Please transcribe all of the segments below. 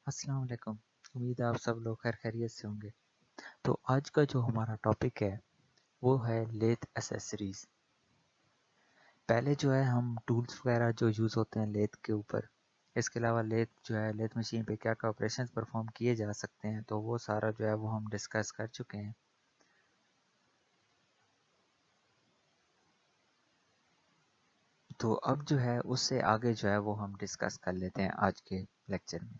अस्सलाम वालेकुम। उम्मीद है आप सब लोग खैर खैरियत से होंगे। तो आज का जो हमारा टॉपिक है वो है लेथ एसेसरीज। पहले जो है हम टूल्स वगैरह जो यूज़ होते हैं लेथ के ऊपर, इसके अलावा लेथ जो है लेथ मशीन पे क्या क्या ऑपरेशंस परफॉर्म किए जा सकते हैं, तो वो सारा जो है वो हम डिस्कस कर चुके हैं। तो अब जो है उससे आगे जो है वो हम डिस्कस कर लेते हैं आज के लेक्चर में।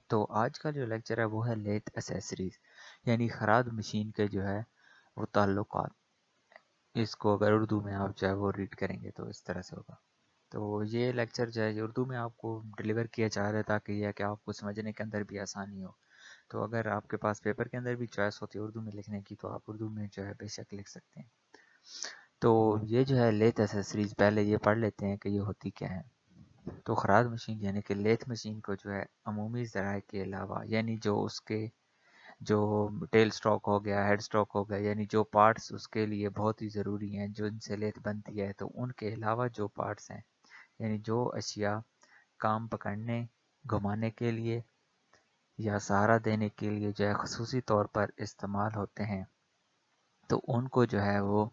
तो आज का जो लेक्चर है वो है लेथ एसेसरीज, यानी खराद मशीन के जो है वो ताल्लुकात। इसको अगर उर्दू में आप जो है वो रीड करेंगे तो इस तरह से होगा। तो ये लेक्चर जो है ये उर्दू में आपको डिलीवर किया जा रहा है ताकि यह कि आपको समझने के अंदर भी आसानी हो। तो अगर आपके पास पेपर के अंदर भी चॉइस होती है उर्दू में लिखने की तो आप उर्दू में जो है बेशक लिख सकते हैं। तो ये जो है लेथ एसेसरीज, पहले ये पढ़ लेते हैं कि ये होती क्या है। तो खराद मशीन यानी कि लेथ मशीन को जो है अमूमी ज़राए के अलावा, यानी जो उसके जो टेल स्ट्रोक हो गया, हेड स्ट्रोक हो गया, यानी जो पार्ट्स उसके लिए बहुत ही ज़रूरी हैं जो इनसे लेथ बनती है, तो उनके अलावा जो पार्ट्स हैं, यानी जो अशिया काम पकड़ने, घुमाने के लिए या सहारा देने के लिए जो है ख़ुसूसी तौर पर इस्तेमाल होते हैं, तो उनको जो है वो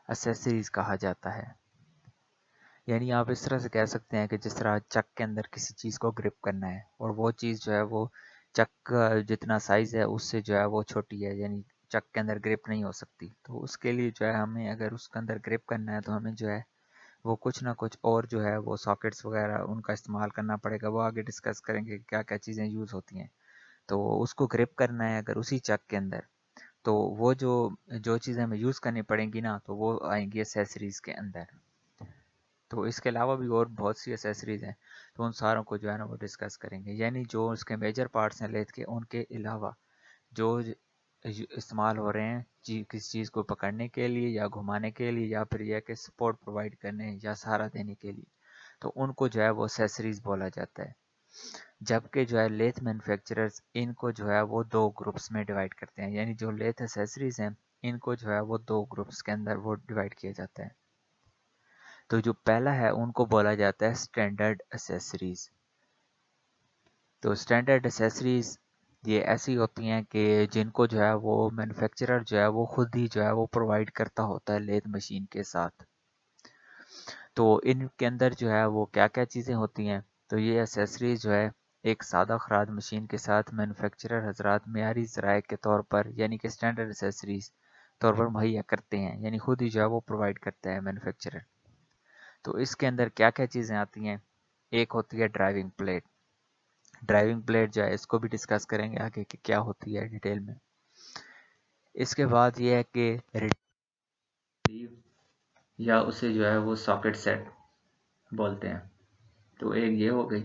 एसेसरीज़ कहा जाता है। यानी आप इस तरह से कह सकते हैं कि जिस तरह चक के अंदर किसी चीज़ को ग्रिप करना है और वो चीज़ जो है वो चक का जितना साइज़ है उससे जो है वो छोटी है, यानी चक के अंदर ग्रिप नहीं हो सकती, तो उसके लिए जो है हमें अगर उसके अंदर ग्रिप करना है तो हमें जो है वो कुछ ना कुछ और जो है वो सॉकेट्स वगैरह उनका इस्तेमाल करना पड़ेगा। वो आगे डिस्कस करेंगे कि क्या क्या चीज़ें यूज़ होती हैं। तो उसको ग्रिप करना है अगर उसी चक के अंदर, तो वो जो जो चीज़ें हमें यूज़ करनी पड़ेंगी ना, तो वो आएंगी एसेसरीज़ के अंदर। तो इसके अलावा भी और बहुत सी एसेसरीज़ हैं, तो उन सारों को जो है ना वो डिस्कस करेंगे। यानी जो उसके मेजर पार्ट्स हैं लेथ के, उनके अलावा जो इस्तेमाल हो रहे हैं किसी चीज़ को पकड़ने के लिए या घुमाने के लिए या फिर यह कि सपोर्ट प्रोवाइड करने या सहारा देने के लिए, तो उनको जो है वो एसेसरीज़ बोला जाता है। जबकि जो है लेथ मैन्युफैक्चरर्स इनको जो है वो दो ग्रुप्स में डिवाइड करते हैं, यानी जो लेथ एसेसरीज़ हैं इनको जो है वो दो ग्रुप्स के अंदर वो डिवाइड किया जाता है। तो जो पहला है उनको बोला जाता है स्टैंडर्ड एसेसरीज। तो स्टैंडर्ड एसेसरीज ये ऐसी होती हैं कि जिनको जो है वो मैन्युफैक्चरर जो है वो खुद ही जो है वो प्रोवाइड करता होता है लेथ मशीन के साथ। तो इनके अंदर जो है वो क्या क्या चीज़ें होती हैं, तो ये एसेसरीज जो है एक सादा खराद मशीन के साथ मैन्युफैक्चरर हजरात मेयारी ज़राए के तौर पर, यानी कि स्टैंडर्ड एसेसरीज तौर पर मुहैया करते हैं, यानी खुद ही जो है वो प्रोवाइड करता है मैन्युफैक्चरर। तो इसके अंदर क्या क्या चीज़ें आती हैं, एक होती है ड्राइविंग प्लेट। ड्राइविंग प्लेट जो है इसको भी डिस्कस करेंगे आगे कि क्या होती है डिटेल में। इसके बाद ये है कि रिसीव या उसे जो है वो सॉकेट सेट बोलते हैं, तो एक ये हो गई।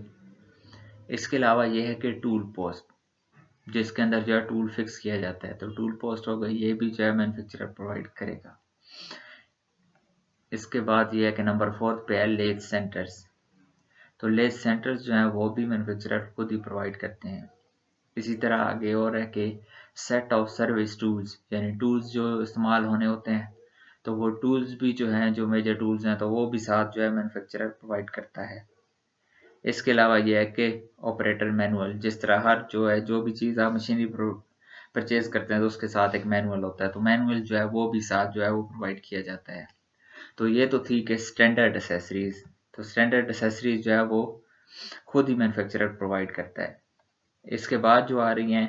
इसके अलावा ये है कि टूल पोस्ट, जिसके अंदर जो है टूल फिक्स किया जाता है, तो टूल पोस्ट हो गई, ये भी जो है मैन्युफैक्चरर प्रोवाइड करेगा। इसके बाद ये है कि नंबर 4 पे है लेथ सेंटर्स। तो लेथ सेंटर्स जो हैं वो भी मैन्युफैक्चरर खुद ही प्रोवाइड करते हैं। इसी तरह आगे और है कि सेट ऑफ सर्विस टूल्स, यानी टूल्स जो इस्तेमाल होने होते हैं, तो वो टूल्स भी जो हैं जो मेजर टूल्स हैं तो वो भी साथ जो है मैन्युफैक्चरर प्रोवाइड करता है। इसके अलावा ये है कि ऑपरेटर मैनुअल, जिस तरह हर जो है जो भी चीज़ आप मशीनरी परचेज करते हैं तो उसके साथ एक मैनुअल होता है, तो मैनुअल जो है वो भी साथ जो है वो प्रोवाइड किया जाता है। तो ये तो थी कि स्टैंडर्ड एसेसरीज। तो स्टैंडर्ड एसेसरीज जो है वो खुद ही मैन्युफैक्चरर प्रोवाइड करता है। इसके बाद जो आ रही हैं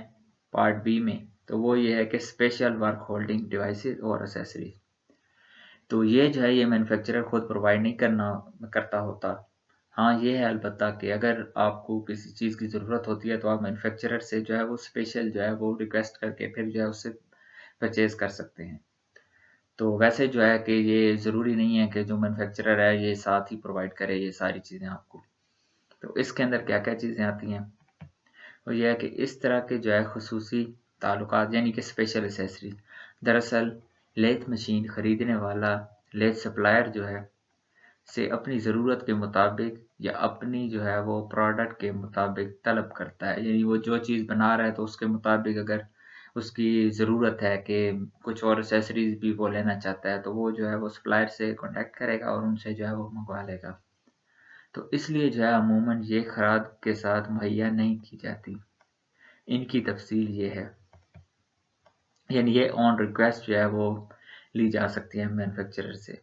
पार्ट बी में, तो वो ये है कि स्पेशल वर्क होल्डिंग डिवाइसेस और एसेसरीज। तो ये जो है ये मैन्युफैक्चरर खुद प्रोवाइड नहीं करता होता। हाँ ये है अलबत्ता कि अगर आपको किसी चीज़ की ज़रूरत होती है तो आप मैन्युफैक्चरर से जो है वो स्पेशल जो है वो रिक्वेस्ट करके फिर जो है उससे परचेज कर सकते हैं। तो वैसे जो है कि ये ज़रूरी नहीं है कि जो मैन्युफैक्चरर है ये साथ ही प्रोवाइड करे ये सारी चीज़ें आपको। तो इसके अंदर क्या क्या चीज़ें आती हैं, और यह है कि इस तरह के जो है खसूसी ताल्लुकात यानी कि स्पेशल एसेसरीज, दरअसल लेथ मशीन ख़रीदने वाला लेथ सप्लायर जो है से अपनी ज़रूरत के मुताबिक या अपनी जो है वो प्रोडक्ट के मुताबिक तलब करता है। यानी वो जो चीज़ बना रहा है तो उसके मुताबिक अगर उसकी ज़रूरत है कि कुछ और एसेसरीज भी वो लेना चाहता है तो वो जो है वो सप्लायर से कॉन्टेक्ट करेगा और उनसे जो है वो मंगवा लेगा। तो इसलिए जो है अमूमन ये खराद के साथ मुहैया नहीं की जाती। इनकी तफसील ये है, यानी ये ऑन रिक्वेस्ट जो है वो ली जा सकती है मैन्युफैक्चरर से।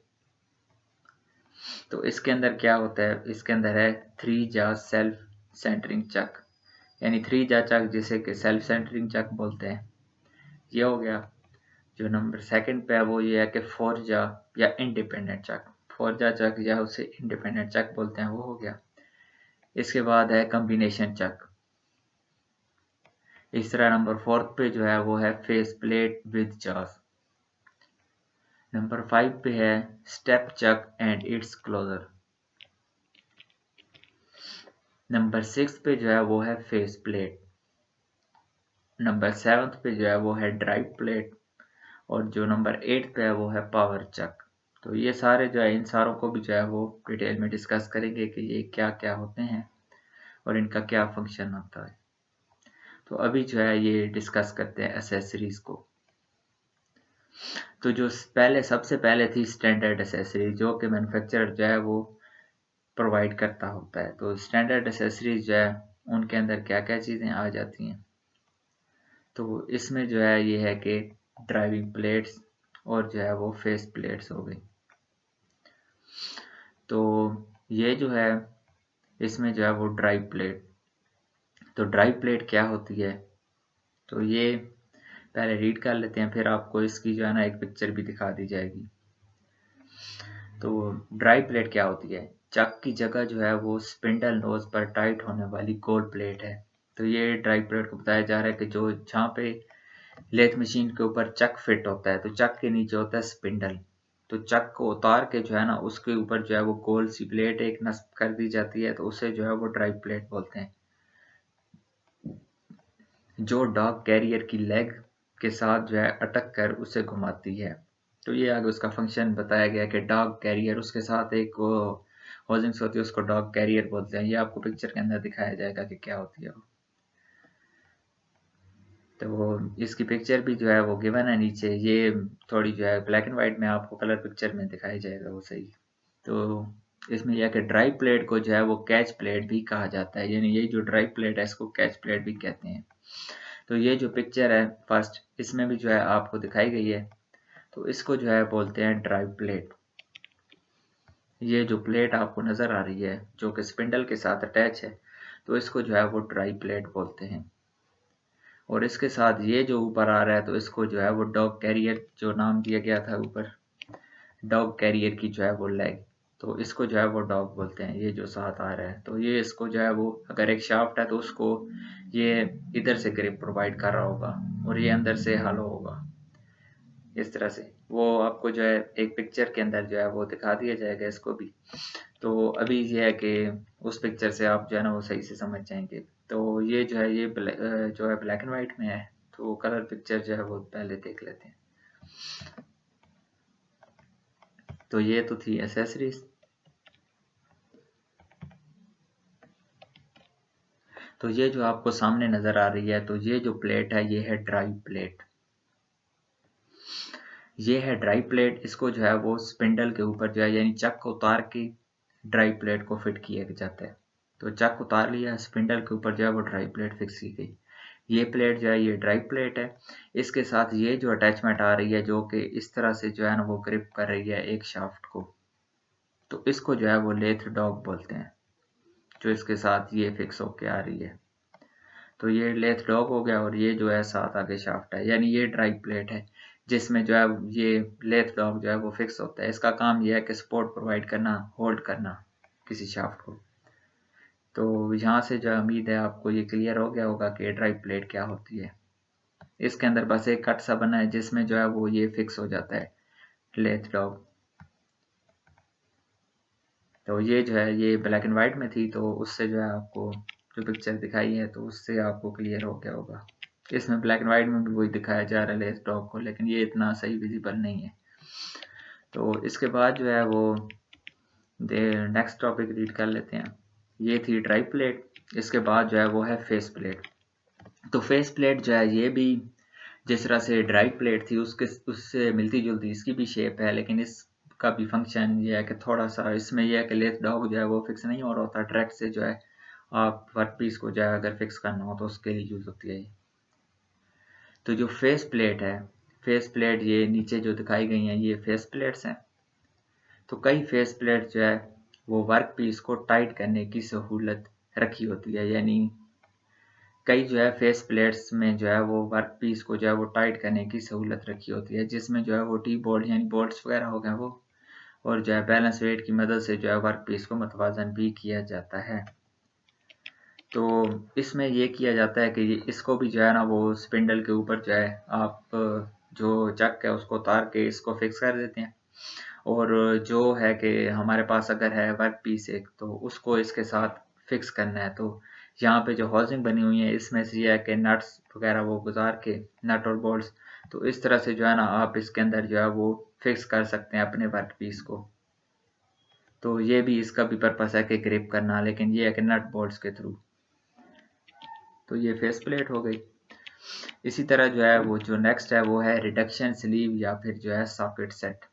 तो इसके अंदर क्या होता है, इसके अंदर है 3 जा सेल्फ सेंटरिंग चक, यानी 3 जा चक जिसे कि सेल्फ सेंटरिंग चक बोलते हैं, ये हो गया। जो नंबर सेकंड पे है वो ये है कि 4 जा या इंडिपेंडेंट चक, 4 जा चक या उसे इंडिपेंडेंट चक बोलते हैं, वो हो गया। इसके बाद है कॉम्बिनेशन चक। इस तरह नंबर 4 पे जो है वो है face plate with jaws. Number 5 पे है step chuck and its closure. Number 6 पे जो है वो है फेस प्लेट। नंबर 7 पे जो है वो है ड्राइव प्लेट। और जो नंबर 8 पे है वो है पावर चक। तो ये सारे जो है इन सारों को भी जो है वो डिटेल में डिस्कस करेंगे कि ये क्या क्या होते हैं और इनका क्या फंक्शन होता है। तो अभी जो है ये डिस्कस करते हैं एसेसरीज को। तो जो सबसे पहले थी स्टैंडर्ड एसेसरी, जो कि मैन्युफैक्चरर जो है वो प्रोवाइड करता होता है। तो स्टैंडर्ड एसेसरीज जो है उनके अंदर क्या क्या चीज़ें आ जाती हैं, तो इसमें जो है ये है कि ड्राइविंग प्लेट्स और जो है वो फेस प्लेट्स हो गई। तो ये जो है इसमें जो है वो ड्राइव प्लेट, तो ड्राइव प्लेट क्या होती है, तो ये पहले रीड कर लेते हैं, फिर आपको इसकी जो है ना एक पिक्चर भी दिखा दी जाएगी। तो ड्राइव प्लेट क्या होती है, चक की जगह जो है वो स्पिंडल नोज पर टाइट होने वाली गोल प्लेट है। तो ये ड्राइव प्लेट को बताया जा रहा है कि जो जहाँ पे लेथ मशीन के ऊपर चक फिट होता है, तो चक के नीचे होता है स्पिंडल। तो चक को उतार के जो है ना उसके ऊपर जो है वो गोल सी प्लेट एक नस्ब कर दी जाती है, तो उसे जो है वो ड्राइव प्लेट बोलते हैं, जो डॉग कैरियर की लेग के साथ जो है अटक कर उसे घुमाती है। तो ये आगे उसका फंक्शन बताया गया कि डॉग कैरियर, उसके साथ एक वो होजिंग्स होती है, उसको डॉग कैरियर बोलते हैं। ये आपको पिक्चर के अंदर दिखाया जाएगा कि क्या होती है वो। तो इसकी पिक्चर भी जो है वो गिवन है नीचे, ये थोड़ी जो है ब्लैक एंड वाइट में आपको कलर पिक्चर में दिखाया जाएगा वो सही। तो इसमें यह कि ड्राइव प्लेट को जो है वो कैच प्लेट भी कहा जाता है, यानी ये जो ड्राइव प्लेट है इसको कैच प्लेट भी कहते हैं। तो ये जो पिक्चर है फर्स्ट, इसमें भी जो है आपको दिखाई गई है, तो इसको जो है बोलते हैं ड्राइव प्लेट। ये जो प्लेट आपको नज़र आ रही है जो कि स्पिंडल के साथ अटैच है, तो इसको जो है वो ड्राइव प्लेट बोलते हैं। और इसके साथ ये जो ऊपर आ रहा है, तो इसको जो है वो डॉग कैरियर जो नाम दिया गया था ऊपर, डॉग कैरियर की जो है वो लेग, तो इसको जो है वो डॉग बोलते हैं। ये जो साथ आ रहा है, तो ये इसको जो है वो अगर एक शाफ्ट है तो उसको ये इधर से ग्रिप प्रोवाइड कर रहा होगा और ये अंदर से हॉलो होगा, इस तरह से। वो आपको जो है एक पिक्चर के अंदर जो है वो दिखा दिया जाएगा इसको भी। तो अभी ये है कि उस पिक्चर से आप जो है ना वो सही से समझ जाएंगे। तो ये जो है ये जो है ब्लैक एंड वाइट में है, तो कलर पिक्चर जो है वो पहले देख लेते हैं। तो ये तो थी एसेसरीज। तो ये जो आपको सामने नजर आ रही है, तो ये जो प्लेट है ये है ड्राइव प्लेट। ये है ड्राइव प्लेट, इसको जो है वो स्पिंडल के ऊपर जो है यानी चक को उतार के ड्राइव प्लेट को फिट किया जाता है। तो चक उतार लिया, स्पिंडल के ऊपर जो है वो ड्राइव प्लेट फिक्स की गई। ये प्लेट जो है ये ड्राइव प्लेट है। इसके साथ ये जो अटैचमेंट आ रही है जो कि इस तरह से जो है ना वो ग्रिप कर रही है एक शाफ्ट को, तो इसको जो है वो लेथ डॉग बोलते हैं, जो इसके साथ ये फिक्स होके आ रही है। तो ये लेथ डॉग हो गया और ये जो है साथ आगे शाफ्ट है, यानी ये ड्राइव प्लेट है जिसमें जो है ये लेथ डॉग जो है वो फिक्स होता है। इसका काम ये है कि सपोर्ट प्रोवाइड करना, होल्ड करना किसी शाफ्ट को। तो यहाँ से जो उम्मीद है आपको ये क्लियर हो गया होगा कि ड्राइव प्लेट क्या होती है। इसके अंदर बस एक कट सा बना है जिसमें जो है वो ये फिक्स हो जाता है लेथ डॉग। तो ये जो है ये ब्लैक एंड वाइट में थी, तो उससे जो है आपको जो पिक्चर दिखाई है तो उससे आपको क्लियर हो गया होगा। इसमें ब्लैक एंड वाइट में भी वही दिखाया जा रहा है लेथ डॉग को, लेकिन ये इतना सही विजिबल नहीं है। तो इसके बाद जो है वो नेक्स्ट टॉपिक रीड कर लेते हैं। ये थी ड्राइव प्लेट, इसके बाद जो है वो है फेस प्लेट। तो फेस प्लेट जो है ये भी जिस तरह से ड्राइव प्लेट थी उसके उससे मिलती जुलती इसकी भी शेप है, लेकिन इस का भी फंक्शन ये है कि थोड़ा सा इसमें यह है कि लेथ डॉग जो है वो फिक्स नहीं हो रहा होता, डायरेक्ट से जो है आप वर्क पीस को जो है अगर फिक्स करना हो तो उसके लिए यूज़ होती है ये। तो जो फेस प्लेट है, फेस प्लेट ये नीचे जो दिखाई गई हैं ये फेस प्लेट्स हैं। तो कई फेस प्लेट जो है वो वर्क पीस को टाइट करने की सहूलत रखी होती है, यानी कई जो है फेस प्लेट्स में जो है वो वर्क पीस को जो है वो टाइट करने की सहूलत रखी होती है, जिसमें जो है वो टी बोल्ट यानी बोल्ट्स वगैरह हो गए वो, और जो है बैलेंस वेट की मदद से जो है वर्क पीस को मतवाजन भी किया जाता है। तो इसमें ये किया जाता है कि इसको भी जो है ना वो स्पिंडल के ऊपर जो है आप जो चक है उसको उतार के इसको फिक्स कर देते हैं, और जो है कि हमारे पास अगर है वर्क पीस एक तो उसको इसके साथ फिक्स करना है। तो यहाँ पे जो हाउसिंग बनी हुई है इसमें से ये है कि नट्स वगैरह वो गुजार के नट और बोल्ट्स, तो इस तरह से जो है ना आप इसके अंदर जो है वो फिक्स कर सकते हैं अपने वर्क पीस को। तो ये भी इसका भी पर्पस है कि ग्रिप करना, लेकिन ये है कि नट बोल्ट्स के थ्रू। तो ये फेस प्लेट हो गई। इसी तरह जो है वो जो नेक्स्ट है वो है रिडक्शन स्लीव या फिर जो है सॉकेट सेट।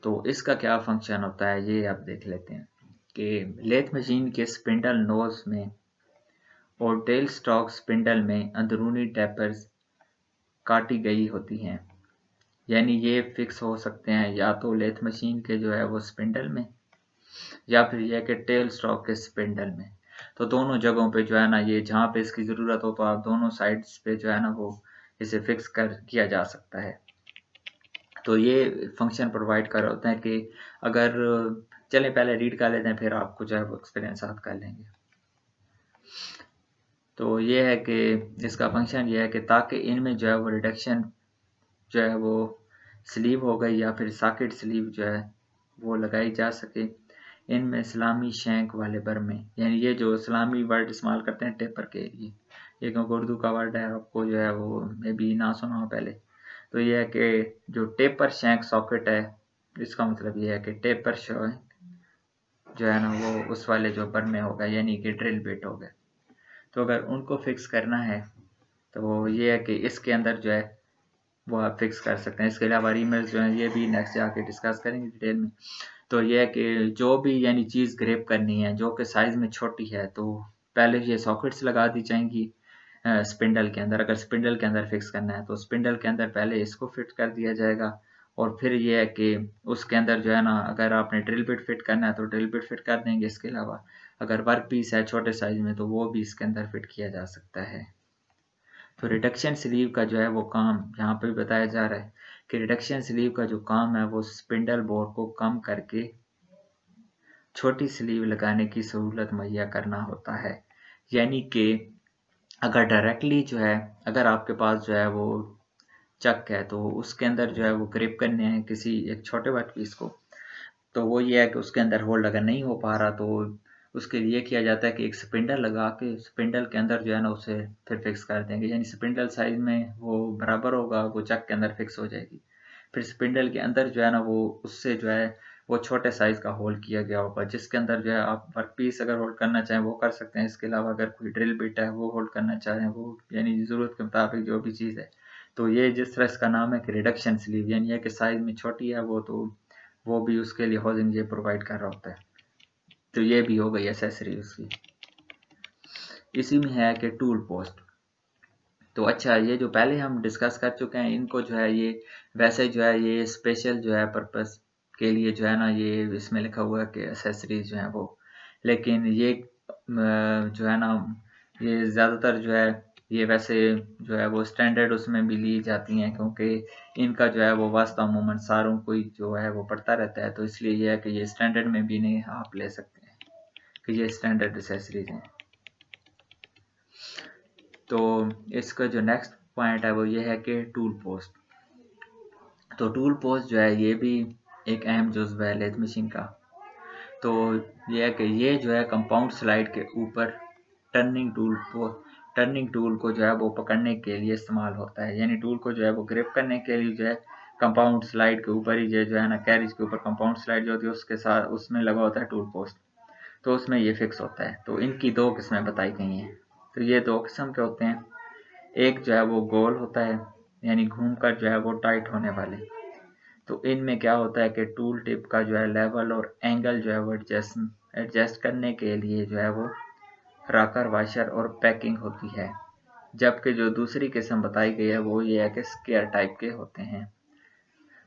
तो इसका क्या फंक्शन होता है ये आप देख लेते हैं कि लेथ मशीन के स्पिंडल नोज में और टेल स्टॉक स्पिंडल में अंदरूनी टेपर्स काटी गई होती हैं, यानी ये फिक्स हो सकते हैं या तो लेथ मशीन के जो है वो स्पिंडल में या फिर यह कि टेल स्टॉक के स्पिंडल में। तो दोनों जगहों पे जो है ना ये जहाँ पे इसकी ज़रूरत हो तो आप दोनों साइड्स पे जो है ना वो इसे फिक्स कर किया जा सकता है। तो ये फंक्शन प्रोवाइड कर होते हैं कि अगर चलें पहले रीड कर लेते हैं फिर आपको जो है वो एक्सपीरियंस साथ कर लेंगे। तो ये है कि इसका फंक्शन ये है कि ताकि इनमें जो है वो रिडक्शन जो है वो स्लीव हो गई या फिर सॉकेट स्लीव जो है वो लगाई जा सके। इनमें सलामी शैंक वाले बरमे, यानी ये जो सलामी वर्ड इस्तेमाल करते हैं टेपर के लिए, ये क्योंकि उर्दू का वर्ड है आपको जो है वो मे भी ना सुना हो पहले। तो ये है कि जो टेपर शैंक सॉकेट है इसका मतलब ये है कि टेपर शैंक जो है ना वो उस वाले जो बरमे होगा यानी कि ड्रिल बिट हो गए, तो अगर उनको फिक्स करना है तो ये है कि इसके अंदर जो है वो आप फिक्स कर सकते हैं। इसके अलावा रीमर्स जो है ये भी नेक्स्ट जाके डिस्कस करेंगे डिटेल में। तो ये है कि जो भी यानी चीज़ ग्रेप करनी है जो कि साइज़ में छोटी है तो पहले ये सॉकेट्स लगा दी जाएंगी स्पिंडल के अंदर। अगर स्पिंडल के अंदर फिक्स करना है तो स्पिंडल के अंदर पहले इसको फिट कर दिया जाएगा, और फिर ये है कि उसके अंदर जो है ना अगर आपने ड्रिल बिट फिट करना है तो ड्रिल बिट फिट कर देंगे। इसके अलावा अगर वर्क पीस है छोटे साइज में तो वो भी इसके अंदर फिट किया जा सकता है। तो रिडक्शन स्लीव का जो है वो काम यहाँ पे बताया जा रहा है कि रिडक्शन स्लीव का जो काम है वो स्पिंडल बोर को कम करके छोटी स्लीव लगाने की सहूलत मुहैया करना होता है। यानी कि अगर डायरेक्टली जो है अगर आपके पास जो है वो चक है तो उसके अंदर जो है वो ग्रिप करने हैं किसी एक छोटे वर्क पीस को, तो वो ये है कि उसके अंदर होल्ड अगर नहीं हो पा रहा तो उसके लिए किया जाता है कि एक स्पिंडल लगा के स्पिंडल के अंदर जो है ना उसे फिर फिक्स कर देंगे, यानी स्पिंडल साइज में वो बराबर होगा वो चक के अंदर फिक्स हो जाएगी। फिर स्पिंडल के अंदर जो है ना वो उससे जो है वो छोटे साइज का होल किया गया होगा जिसके अंदर जो है आप वर्क पीस अगर होल्ड करना चाहें वो कर सकते हैं। इसके अलावा अगर कोई ड्रिल बिट है वो होल्ड करना चाहें वो, यानी ज़रूरत के मुताबिक जो भी चीज़ है। तो ये जिस तरह इसका नाम है कि रिडक्शन स्लीव, यानी है कि साइज में छोटी है वो, तो वो भी उसके लिए हाउसिंग ये प्रोवाइड कर रहा होता है। तो ये भी हो गई एसेसरी उसकी। इसी में है कि टूल पोस्ट। तो अच्छा ये जो पहले हम डिस्कस कर चुके हैं इनको जो है ये वैसे जो है ये स्पेशल जो है पर्पस के लिए जो है ना ये इसमें लिखा हुआ है कि एसेसरीज जो है वो, लेकिन ये जो है ना ये ज़्यादातर जो है ये वैसे जो है वो स्टैंडर्ड उसमें भी ली जाती हैं क्योंकि इनका जो है वो वास्ता अमूमन सारों को जो है वो पड़ता रहता है, तो इसलिए ये है कि ये स्टैंडर्ड में भी नहीं आप ले सकते हैं कि ये स्टैंडर्ड एसेसरीज हैं। तो इसका जो नेक्स्ट पॉइंट है वो ये है कि टूल पोस्ट। तो टूल पोस्ट जो है ये भी एक अहम जुज़्व है लेथ मशीन का। तो ये है कि ये जो है कंपाउंड स्लाइड के ऊपर टर्निंग टूल को जो है वो पकड़ने के लिए इस्तेमाल होता है, यानी टूल को जो है वो ग्रिप करने के लिए जो है कंपाउंड स्लाइड के ऊपर ही जो है ना कैरिज के ऊपर कंपाउंड स्लाइड जो होती है उसके साथ उसमें लगा होता है टूल पोस्ट, तो उसमें ये फिक्स होता है। तो इनकी दो किस्में बताई गई हैं। तो ये दो किस्म के होते हैं, एक जो है वो गोल होता है यानी घूम कर जो है वो टाइट होने वाले, तो इनमें क्या होता है कि टूल टिप का जो है लेवल और एंगल जो है वो एडजस्ट करने के लिए जो है वो रॉकर वाशर और पैकिंग होती है। जबकि जो दूसरी किस्म बताई गई है वो ये है कि स्क्वायर टाइप के होते हैं।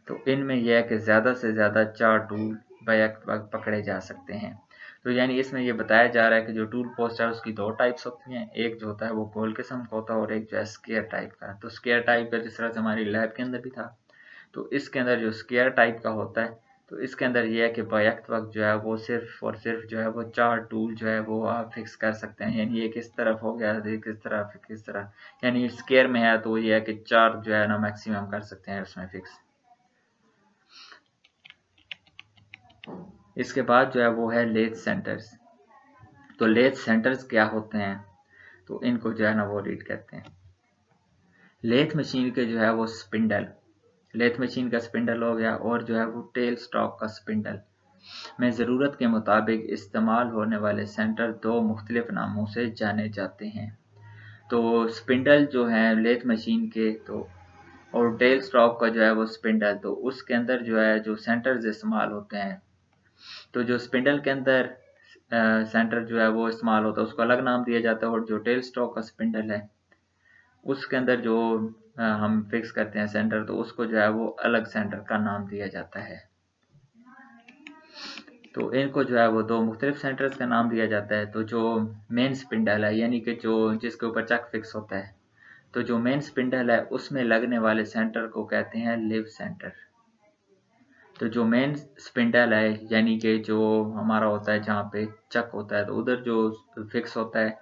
तो इनमें यह है कि ज़्यादा से ज़्यादा 4 टूल बैक पकड़े जा सकते हैं। तो यानी इसमें ये बताया जा रहा है कि जो टूल पोस्ट है उसकी 2 टाइप्स होती हैं। एक जो होता है वो गोल किस्म का होता है और एक जो है स्क्वायर टाइप का। तो स्क्वायर टाइप का जिस तरह से हमारी लैब के अंदर भी था, तो इसके अंदर जो स्क्वायर टाइप का होता है तो इसके अंदर ये है कि बैक वक्त जो है वो सिर्फ और सिर्फ जो है वो 4 टूल जो है वो आप फिक्स कर सकते हैं। यानी एक इस तरफ हो गया, एक इस तरफ, एक इस तरह। यानी स्क्वायर में है तो ये है कि 4 जो है ना मैक्सिमम कर सकते हैं उसमें फिक्स। इसके बाद जो है वो है लेथ सेंटर्स। तो लेथ सेंटर्स क्या होते हैं, तो इनको जो है ना वो रीड करते हैं। लेथ मशीन के जो है वो स्पिंडल, लेथ मशीन का स्पिंडल हो गया, और जो है वो टेल स्टॉक का स्पिंडल में ज़रूरत के मुताबिक इस्तेमाल होने वाले सेंटर 2 मुख्तलिफ नामों से जाने जाते हैं। तो स्पिंडल जो है लेथ मशीन के, तो और टेल स्टॉक का जो है वो स्पिंडल, तो उसके अंदर जो है जो सेंटर्स इस्तेमाल होते हैं, तो जो स्पिंडल के अंदर सेंटर जो है वो इस्तेमाल होता है उसको अलग नाम दिया जाता है, और जो टेल स्टॉक का स्पिंडल है उसके अंदर जो हम फिक्स करते हैं सेंटर, तो उसको जो है वो अलग सेंटर का नाम दिया जाता है। तो इनको जो है वो 2 मुख्तलिफ सेंटर्स का नाम दिया जाता है। तो जो मेन स्पिंडल है यानी कि जो जिसके ऊपर चक फिक्स होता है, तो जो मेन स्पिंडल है उसमें लगने वाले सेंटर को कहते हैं लिव सेंटर। तो जो मेन स्पिंडल है यानी कि जो हमारा होता है जहाँ पे चक होता है, तो उधर जो फिक्स होता है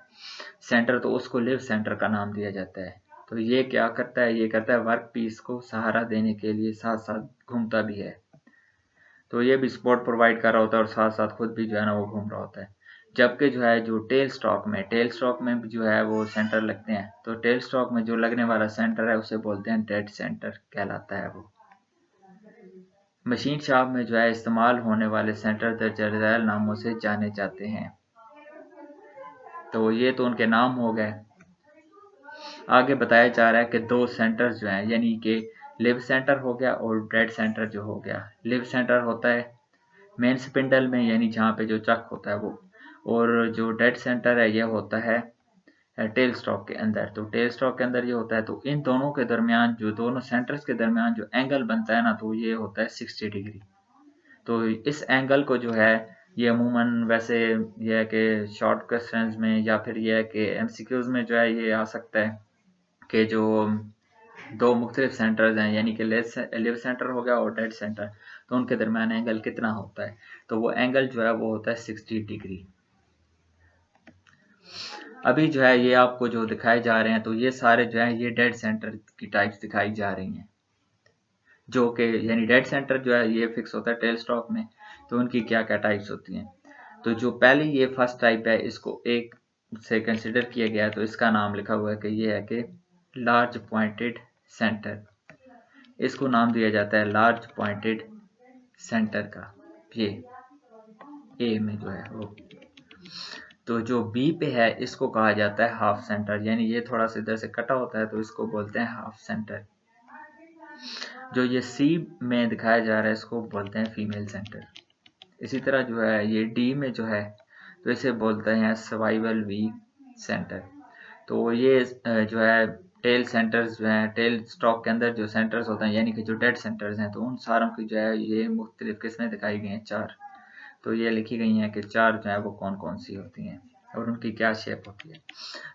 सेंटर, तो उसको लिव सेंटर का नाम दिया जाता है। तो ये क्या करता है, ये करता है वर्क पीस को सहारा देने के लिए साथ साथ घूमता भी है। तो ये भी सपोर्ट प्रोवाइड कर रहा होता है और साथ साथ खुद भी जो है ना वो घूम रहा होता है। जबकि जो है जो टेल स्टॉक में भी जो है वो सेंटर लगते हैं, तो टेल स्टॉक में जो लगने वाला सेंटर है उसे बोलते हैं डेड सेंटर कहलाता है वो। मशीन शॉप में जो है इस्तेमाल होने वाले सेंटर दर्ज झैल नामों से जाने जाते हैं। तो ये तो उनके नाम हो गए। आगे बताया जा रहा है कि 2 सेंटर्स जो हैं यानी कि लिव सेंटर हो गया और डेड सेंटर जो हो गया। लिव सेंटर होता है मेन स्पिंडल में यानी जहाँ पे जो चक होता है वो, और जो डेड सेंटर है ये होता है टेल स्टॉक के अंदर। तो टेल स्टॉक के अंदर ये होता है, तो इन दोनों के दरमियान जो दोनों सेंटर्स के दरमियान जो एंगल बनता है ना, तो ये होता है 60 डिग्री। तो इस एंगल को जो है ये अमूमन वैसे ये है कि शॉर्ट क्वेश्चंस में या फिर ये है कि एमसीक्यूज में जो है ये आ सकता है कि जो 2 मुख्तलिफ सेंटर्स हैं यानी कि लिव सेंटर हो गया और डेड सेंटर, तो उनके दरमियान एंगल कितना होता है, तो वो एंगल जो है वो होता है 60 डिग्री। अभी जो है ये आपको जो दिखाए जा रहे हैं, तो ये सारे जो है ये डेड सेंटर की टाइप्स दिखाई जा रही हैं, जो कि यानी डेड सेंटर जो है ये फिक्स होता है टेल स्टॉक में। तो उनकी क्या क्या टाइप्स होती हैं, तो जो पहले ये फर्स्ट टाइप है इसको एक से कंसिडर किया गया, तो इसका नाम लिखा हुआ है कि ये है कि लार्ज पॉइंटेड सेंटर। इसको नाम दिया जाता है लार्ज पॉइंटेड सेंटर का, ये ए में जो है वो। तो जो बी पे है इसको कहा जाता है हाफ सेंटर, यानी ये थोड़ा सा इधर से कटा होता है तो इसको बोलते हैं हाफ सेंटर। जो ये सी में दिखाया जा रहा है इसको बोलते हैं फीमेल सेंटर। इसी तरह जो है ये डी में जो है तो इसे बोलते हैं सर्वाइवल वीक सेंटर। तो ये जो है टेल सेंटर्स जो हैं, टेल स्टॉक के अंदर जो सेंटर्स होते हैं यानी कि जो डेड सेंटर्स हैं, तो उन सारों की जो है ये मुख्तलिफ किस्में दिखाई गई हैं 4। तो ये लिखी गई हैं कि 4 जो है वो कौन कौन सी होती हैं और उनकी क्या शेप होती है।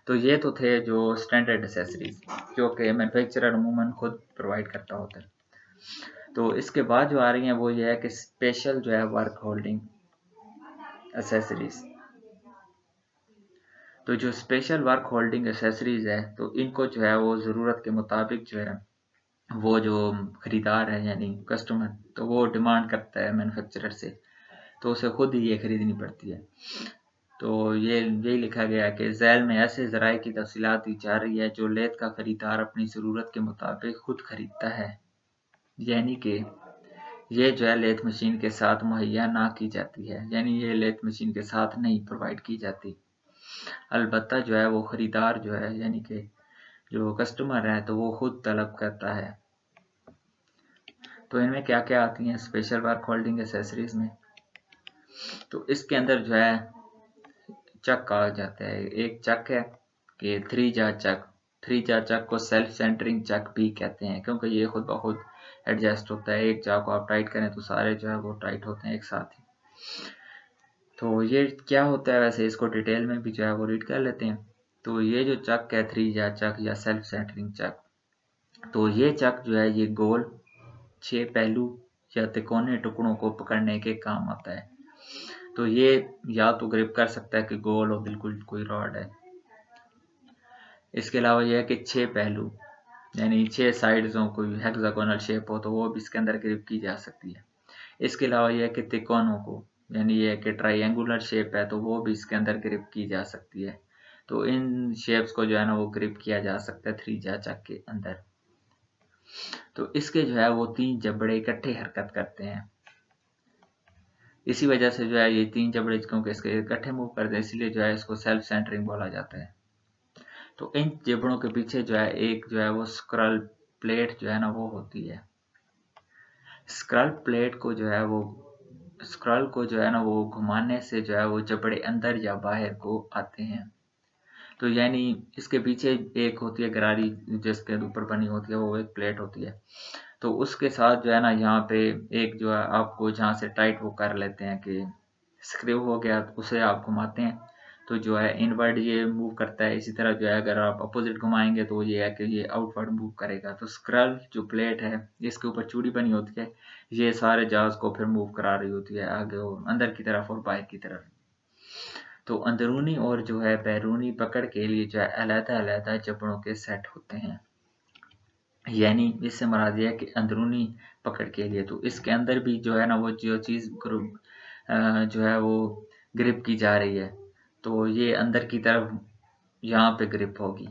तो ये तो थे जो स्टैंडर्ड एसेसरीज जो कि मैन्युफैक्चरर अमूमन खुद प्रोवाइड करता होता है। तो इसके बाद जो आ रही हैं वो ये है कि स्पेशल जो है वर्क होल्डिंग एसेसरीज। तो जो स्पेशल वर्क होल्डिंग एसेसरीज है, तो इनको जो है वो ज़रूरत के मुताबिक जो है वो जो खरीदार है यानी कस्टमर, तो वो डिमांड करता है मैन्युफैक्चरर से, तो उसे खुद ही ये खरीदनी पड़ती है। तो ये यही लिखा गया है कि झैल में ऐसे ज़राए की तफसीलात दी जा रही है जो लेथ का खरीदार अपनी ज़रूरत के मुताबिक खुद खरीदता है, यानी कि ये जो है लेथ मशीन के साथ मुहैया ना की जाती है, यानी ये लेथ मशीन के साथ नहीं प्रोवाइड की जाती। अलबत्ता जो है वो खरीदार जो है यानी कि जो कस्टमर है तो वो खुद तलब करता है। तो इनमें क्या क्या आती हैं स्पेशल वर्क होल्डिंग एसेसरीज में, तो इसके अंदर जो है चक कहा जाता है। एक चक है कि थ्री जार चक, थ्री जार चक को सेल्फ सेंटरिंग चक भी कहते हैं, क्योंकि ये खुद ब खुद एडजस्ट होता है। एक जार को आप टाइट करें तो सारे जो है वो टाइट होते हैं एक साथ ही। तो ये क्या होता है, वैसे इसको डिटेल में भी जो है वो रीड कर लेते हैं। तो ये जो चक है थ्री जार चक या सेल्फ सेंटरिंग चक, तो ये चक जो है ये गोल 6 पहलू या तिकोने टुकड़ों को पकड़ने के काम आता है। तो ये या तो ग्रिप कर सकता है कि गोल हो बिल्कुल कोई रॉड है। इसके अलावा यह है कि 6 पहलू यानी 6 साइड्स हो, कोई हेक्सागोनल शेप हो तो वो भी इसके अंदर ग्रिप की जा सकती है। इसके अलावा यह है कि तिकोनों को, यानी यह कि ट्राइंगुलर शेप है तो वो भी इसके अंदर ग्रिप की जा सकती है। तो इन शेप्स को जो है ना वो ग्रिप किया जा सकता है थ्री जार चक के अंदर। तो इसके जो है वो 3 जबड़े इकट्ठे हरकत करते हैं। इसी वजह से जो है ये 3 जबड़े क्योंकि इसके इकट्ठे मूव करते हैं, इसलिए जो है इसको सेल्फ सेंटरिंग बोला जाता है। तो इन जबड़ों के पीछे जो है एक जो है वो स्क्रल प्लेट जो है ना वो होती है। स्क्रल प्लेट को जो है वो स्क्रल को जो है ना वो घुमाने से जो है वो जबड़े अंदर या बाहर को आते हैं। तो यानी इसके पीछे एक होती है गरारी जिसके ऊपर बनी होती है, वो एक प्लेट होती है। तो उसके साथ जो है ना यहाँ पे एक जो है आपको जहाँ से टाइट वो कर लेते हैं कि स्क्रू हो गया, उसे आप घुमाते हैं तो जो है इनवर्ड ये मूव करता है। इसी तरह जो है अगर आप अपोजिट घुमाएंगे तो ये है कि ये आउटवर्ड मूव करेगा। तो स्क्रल जो प्लेट है इसके ऊपर चूड़ी बनी होती है, ये सारे जहाज को फिर मूव करा रही होती है आगे और अंदर की तरफ और बाहर की तरफ। तो अंदरूनी और जो है बैरूनी पकड़ के लिए जो है अलग-अलग जबड़ों के सेट होते हैं। यानी इससे मुराद ये है कि अंदरूनी पकड़ के लिए तो इसके अंदर भी जो है ना वो जो चीज़ ग्रुप जो है वो ग्रिप की जा रही है तो ये अंदर की तरफ यहाँ पे ग्रिप होगी।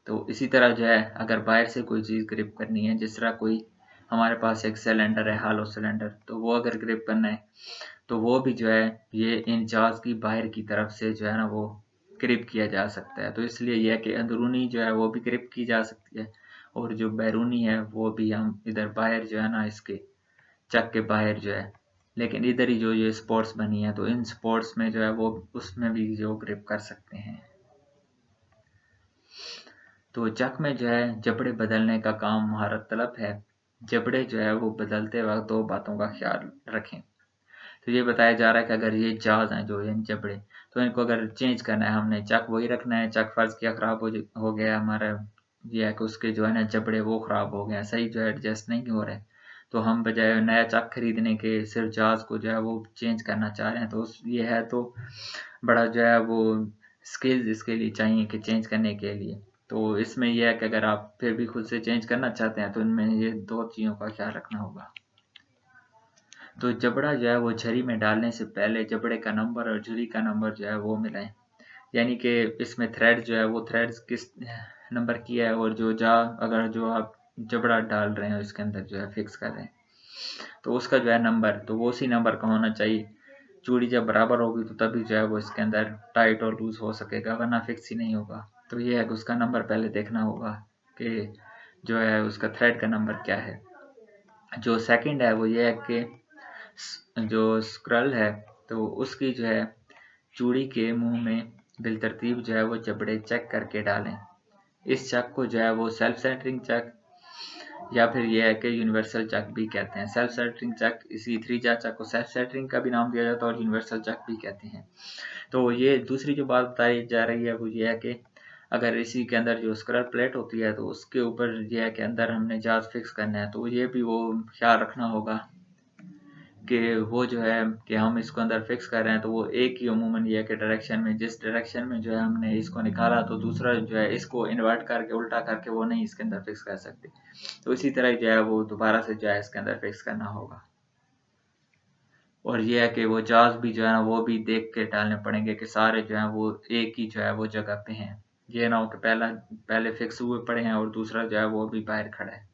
तो इसी तरह जो है अगर बाहर से कोई चीज़ ग्रिप करनी है, जिस तरह कोई हमारे पास एक सिलेंडर है हॉलो सिलेंडर, तो वो अगर ग्रिप करना है तो वो भी जो है ये इन जार्स की बाहर की तरफ से जो है ना वो ग्रिप किया जा सकता है। तो इसलिए यह है कि अंदरूनी जो है वो भी ग्रिप की जा सकती है और जो बैरूनी है वो भी हम इधर बाहर जो है ना इसके चक के बाहर जो है, लेकिन इधर ही जो ये स्पोर्ट्स बनी है तो इन स्पोर्ट्स में जो है वो उसमें भी जो ग्रिप कर सकते हैं। तो चक में जो है जबड़े बदलने का काम महारत तलब है। जबड़े जो है वो बदलते वक्त 2 बातों का ख्याल रखें। तो ये बताया जा रहा है कि अगर ये जाज हैं जो इन जबड़े, तो इनको अगर चेंज करना है, हमने चक वही रखना है। चक फर्ज किया खराब हो गया हमारा, ये है कि उसके जो है ना जबड़े वो खराब हो गए, सही जो है एडजस्ट नहीं हो रहे, तो हम बजाय नया चक खरीदने के सिर्फ जाज को जो है वो चेंज करना चाह रहे हैं। तो ये है तो बड़ा जो है वो स्किल्स इसके लिए चाहिए कि चेंज करने के लिए। तो इसमें यह है कि अगर आप फिर भी खुद से चेंज करना चाहते हैं तो इनमें ये 2 चीज़ों का ख्याल रखना होगा। तो जबड़ा जो है वो झरी में डालने से पहले जबड़े का नंबर और झुरी का नंबर जो है वो मिलाएं। यानी कि इसमें थ्रेड जो है वो थ्रेड्स किस नंबर की है और अगर जो आप जबड़ा डाल रहे हैं इसके अंदर जो है फिक्स कर रहे हैं तो उसका जो है नंबर तो वो उसी नंबर का होना चाहिए। चूड़ी जब बराबर होगी तो तभी जो है वो इसके अंदर टाइट और लूज हो सकेगा, वरना फिक्स ही नहीं होगा। तो ये है कि उसका नंबर पहले देखना होगा कि जो है उसका थ्रेड का नंबर क्या है। जो सेकंड है वो ये है कि जो स्क्रल है तो उसकी जो है चूड़ी के मुंह में बिलतरतीब जो है वो जबड़े चेक करके डालें। इस चक को जो है वो सेल्फ सेंटरिंग चक या फिर यह है कि यूनिवर्सल चक भी कहते हैं। सेल्फ सेंटरिंग चक, इसी थ्री जार चक को सेल्फ सेंटरिंग का भी नाम दिया जाता है और यूनिवर्सल चक भी कहते हैं। तो ये दूसरी जो बात बताई जा रही है वो ये है कि अगर इसी के अंदर जो स्क्रल प्लेट होती है तो उसके ऊपर यह है कि अंदर हमने जाज फिक्स करना है, तो ये भी वो ख्याल रखना होगा कि वो जो है कि हम इसको अंदर फिक्स कर रहे हैं तो वो एक ही अमूमन ये के डायरेक्शन में, जिस डायरेक्शन में जो है हमने इसको निकाला तो दूसरा जो है इसको इन्वर्ट करके उल्टा करके वो नहीं इसके अंदर फिक्स कर सकते। तो इसी तरह जो है वो दोबारा से जो है इसके अंदर फिक्स करना होगा। और ये है कि वो जाज भी जो है ना वो भी देख के डालने पड़ेंगे कि सारे जो है वो एक ही जो है वो जगह पे हैं। ये ना हो कि पहले फिक्स हुए पड़े हैं और दूसरा जो है वो भी बाहर खड़ा है।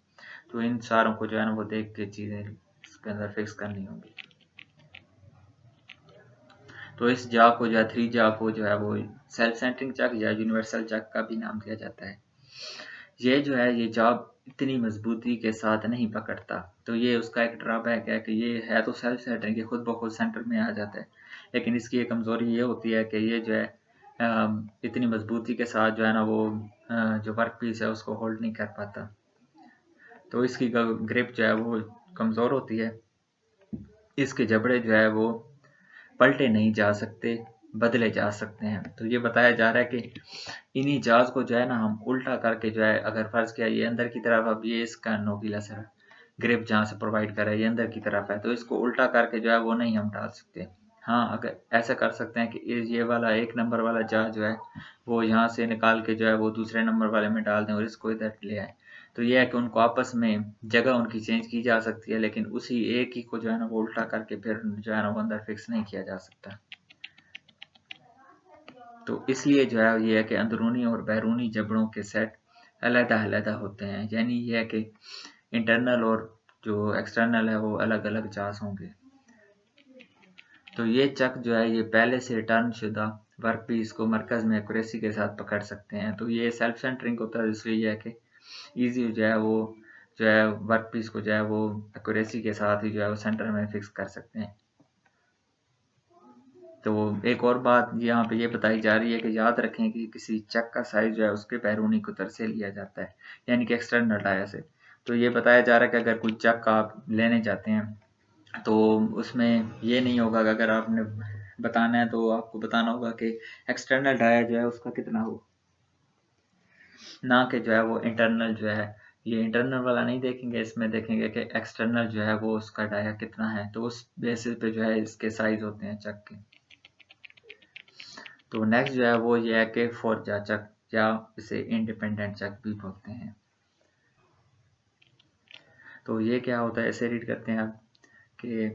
तो इन सारों को जो है ना वो देख के चीज़ें इसके अंदर फिक्स करनी होंगी। तो इस जा को जो है थ्री जा को जो है वो सेल्फ सेंटरिंग चक या यूनिवर्सल चक का भी नाम दिया जाता है। ये जो है ये जॉब इतनी मजबूती के साथ नहीं पकड़ता। तो ये उसका एक ड्रॉबैक है कि ये है तो सेल्फ सेंटरिंग, ये खुद ब खुद सेंटर में आ जाता है, लेकिन इसकी एक कमज़ोरी ये होती है कि ये जो है इतनी मजबूती के साथ जो है ना वो जो वर्क पीस है उसको होल्ड नहीं कर पाता। तो इसकी ग्रिप जो है वो कमज़ोर होती है। इसके जबड़े जो है वो पलटे नहीं जा सकते, बदले जा सकते हैं। तो ये बताया जा रहा है कि इन्हीं जहाज को जो है ना हम उल्टा करके जो है, अगर फर्ज किया ये अंदर की तरफ, अब ये इसका नोकीला सर ग्रिप जहाँ से प्रोवाइड कर रहा है ये अंदर की तरफ है, तो इसको उल्टा करके जो है वो नहीं हम डाल सकते। हाँ, अगर ऐसा कर सकते हैं कि ये वाला 1 नंबर वाला जहाज जो है वो यहाँ से निकाल के जो है वो दूसरे नंबर वाले में डाल दें और इसको इधर ले आए। तो ये है कि उनको आपस में जगह उनकी चेंज की जा सकती है, लेकिन उसी एक ही को जो है ना वो उल्टा करके फिर जो है ना वो अंदर फिक्स नहीं किया जा सकता। तो इसलिए जो है ये है कि अंदरूनी और बैरूनी जबड़ों के सेट अलग-अलग होते हैं, यानी ये है कि इंटरनल और जो एक्सटर्नल है वो अलग-अलग जांच होंगे। तो ये चक जो है ये पहले से टर्न शुदा वर्कपीस को मरकज में एक्यूरेसी के साथ पकड़ सकते हैं। तो ये सेल्फ सेंटरिंग होता है, इसलिए ये है कि ईजी जो है वो जो है वर्कपीस को जो है वो एक्यूरेसी के साथ ही जो है वो सेंटर में फिक्स कर सकते हैं। तो एक और बात यहाँ पे ये बताई जा रही है कि याद रखें कि किसी चक का साइज जो है उसके बैरूनी कुतर से लिया जाता है, यानी कि एक्सटर्नल डाया से। तो ये बताया जा रहा है कि अगर कोई चक आप लेने जाते हैं तो उसमें ये नहीं होगा कि अगर आपने बताना है तो आपको बताना होगा कि एक्सटर्नल डाया जो है उसका कितना हो, ना कि जो है वो इंटरनल जो है। ये इंटरनल वाला नहीं देखेंगे, इसमें देखेंगे कि एक्सटर्नल जो है वो उसका डाया कितना है, तो उस बेसिस पे जो है इसके साइज होते हैं चक के। तो नेक्स्ट जो है वो ये है कि फोरजा चक, या इसे इंडिपेंडेंट चक भी बोलते हैं। तो ये क्या होता है, इसे रीड करते हैं आप कि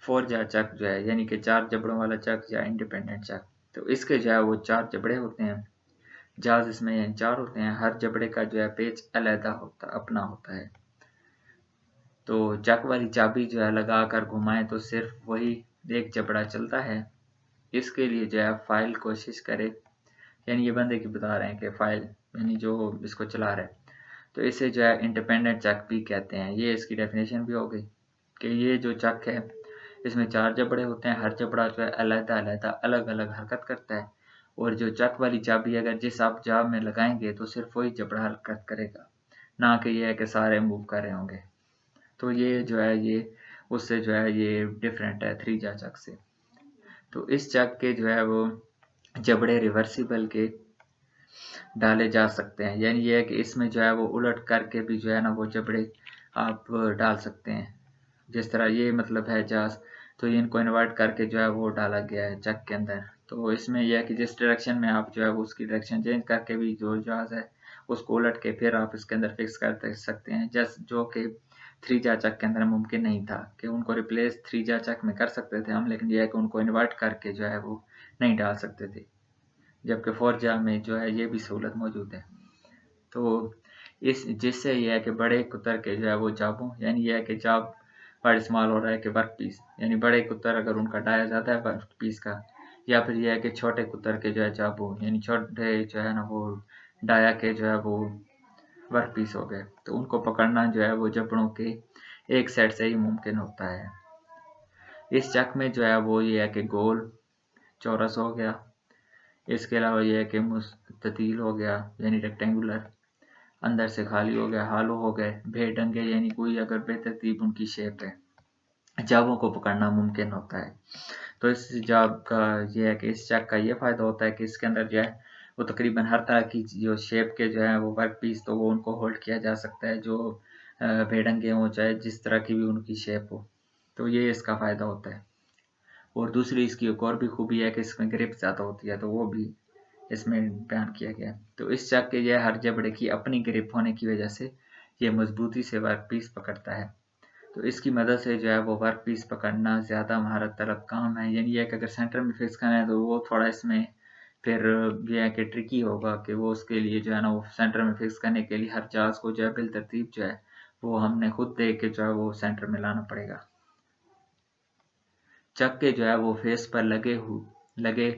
फोरजा चक जो है यानी कि 4 जबड़ों वाला चक या इंडिपेंडेंट चक। तो इसके जो है वो 4 जबड़े होते हैं, जाज इसमें 4 होते हैं, हर जबड़े का जो है पेच अलहदा होता अपना होता है। तो चक वाली चाबी जो है लगा कर घुमाएं तो सिर्फ वही एक जबड़ा चलता है। इसके लिए जो है फाइल कोशिश करे, यानी ये बंदे की बता रहे हैं कि फाइल यानी जो इसको चला रहा है, तो इसे जो है इंडिपेंडेंट चक भी कहते हैं। ये इसकी डेफिनेशन भी हो गई कि ये जो चक है इसमें 4 जबड़े होते हैं, हर जबड़ा जो है अलग-अलग अलग-अलग हरकत करता है, और जो चक वाली चाबी अगर जिस आप जाब में लगाएंगे तो सिर्फ वही जबड़ा हरकत करेगा, ना कि ये है कि सारे मूव कर रहे होंगे। तो ये जो है ये उससे जो है ये डिफरेंट है थ्री-जा चक से। तो इस चक के जो है वो जबड़े रिवर्सिबल के डाले जा सकते हैं, यानी ये है कि इसमें जो है वो उलट करके भी जो है ना वो जबड़े आप डाल सकते हैं। जिस तरह ये मतलब है जहाज, तो ये इनको इन्वर्ट करके जो है वो डाला गया है चक के अंदर। तो इसमें यह है कि जिस डायरेक्शन में आप जो है वो उसकी डायरेक्शन चेंज करके भी जो जहाज है उसको उलट के फिर आप इसके अंदर फिक्स कर सकते हैं, जस्ट जो कि थ्री जा चक के अंदर मुमकिन नहीं था कि उनको रिप्लेस थ्री जा चक में कर सकते थे हम, लेकिन यह है कि उनको इन्वर्ट करके जो है वो नहीं डाल सकते थे, जबकि फोर जा में जो है ये भी सहूलत मौजूद है। तो इस जिससे ये है कि बड़े कुतर के जो है वो जाबों, यानी ये है कि जाब वर्ड इस्तेमाल हो रहा है कि वर्क पीस, यानी बड़े कुतर अगर उनका डाया जाता है वर्क पीस का, या फिर यह है कि छोटे कुतर के जो है जाबों, यानी छोटे जो है ना वो डाया के जो है वो वर्क पीस हो गए, तो उनको पकड़ना जो है वो जबड़ों के एक सेट से ही मुमकिन होता है। इस चक में जो है वो ये है कि गोल चौरस हो गया, इसके अलावा ये है कि मुस्ततील हो गया यानी रेक्टेंगुलर, अंदर से खाली हो गया, हालो हो गए, बेढंगे यानी कोई अगर बेतरतीब उनकी शेप है, जाबों को पकड़ना मुमकिन होता है। तो इस जाब का ये है कि इस चक का ये फ़ायदा होता है कि इसके अंदर जो है वो तकरीबन हर तरह की जो शेप के जो है वो वर्क पीस तो वो उनको होल्ड किया जा सकता है, जो बेढंगे हों चाहे जिस तरह की भी उनकी शेप हो। तो ये इसका फ़ायदा होता है। और दूसरी इसकी एक और भी खूबी है कि इसमें ग्रिप ज़्यादा होती है, तो वो भी इसमें बयान किया गया है। तो इस चक के यह हर जबड़े की अपनी ग्रिप होने की वजह से ये मजबूती से वर्क पीस पकड़ता है। तो इसकी मदद से जो है वो वर्क पीस पकड़ना ज़्यादा महारत तलब काम है, यानी यह कि अगर सेंटर में फिक्स करना है तो वो थोड़ा इसमें फिर यह है कि ट्रिकी होगा कि वो उसके लिए जो है ना वो सेंटर में फिक्स करने के लिए हर जहाज को जो है बिल तरतीब जो है वो हमने खुद देख के जो है वो सेंटर में लाना पड़ेगा। चक के जो है वो फेस पर लगे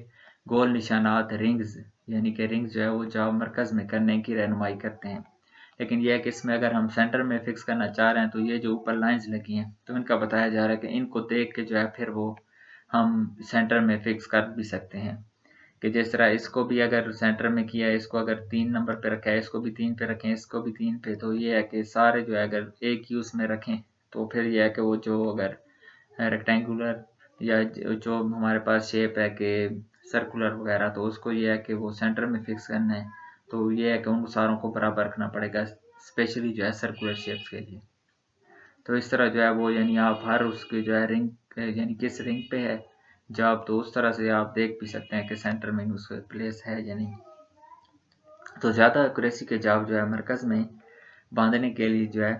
गोल निशानात रिंग्स, यानी कि रिंग्स जो है वो जाव मरकज में करने की रहनुमाई करते हैं। लेकिन यह है कि इसमें अगर हम सेंटर में फिक्स करना चाह रहे हैं तो ये जो ऊपर लाइंस लगी हैं तो इनका बताया जा रहा है कि इनको देख के जो है फिर वो हम सेंटर में फिक्स कर भी सकते हैं। कि जिस तरह इसको भी अगर सेंटर में किया है, इसको अगर 3 नंबर पे रखा है, इसको भी 3 पे रखें, इसको भी 3 पे, तो ये है कि सारे जो है अगर एक ही उसमें रखें तो फिर ये है कि वो जो अगर रेक्टेंगुलर या जो हमारे पास शेप है कि सर्कुलर वगैरह, तो उसको ये है कि वो सेंटर में फिक्स करना है, तो ये है कि उन सारों को बराबर रखना पड़ेगा, स्पेशली जो है सर्कुलर शेप्स के लिए। तो इस तरह जो है वो यानी आप हर उसकी जो है रिंग यानी किस रिंग पे है जॉब, तो उस तरह से आप देख भी सकते हैं कि सेंटर में उसका प्लेस है या नहीं। तो ज़्यादा एक्यूरेसी के जॉब जो है मरकज़ में बांधने के लिए जो है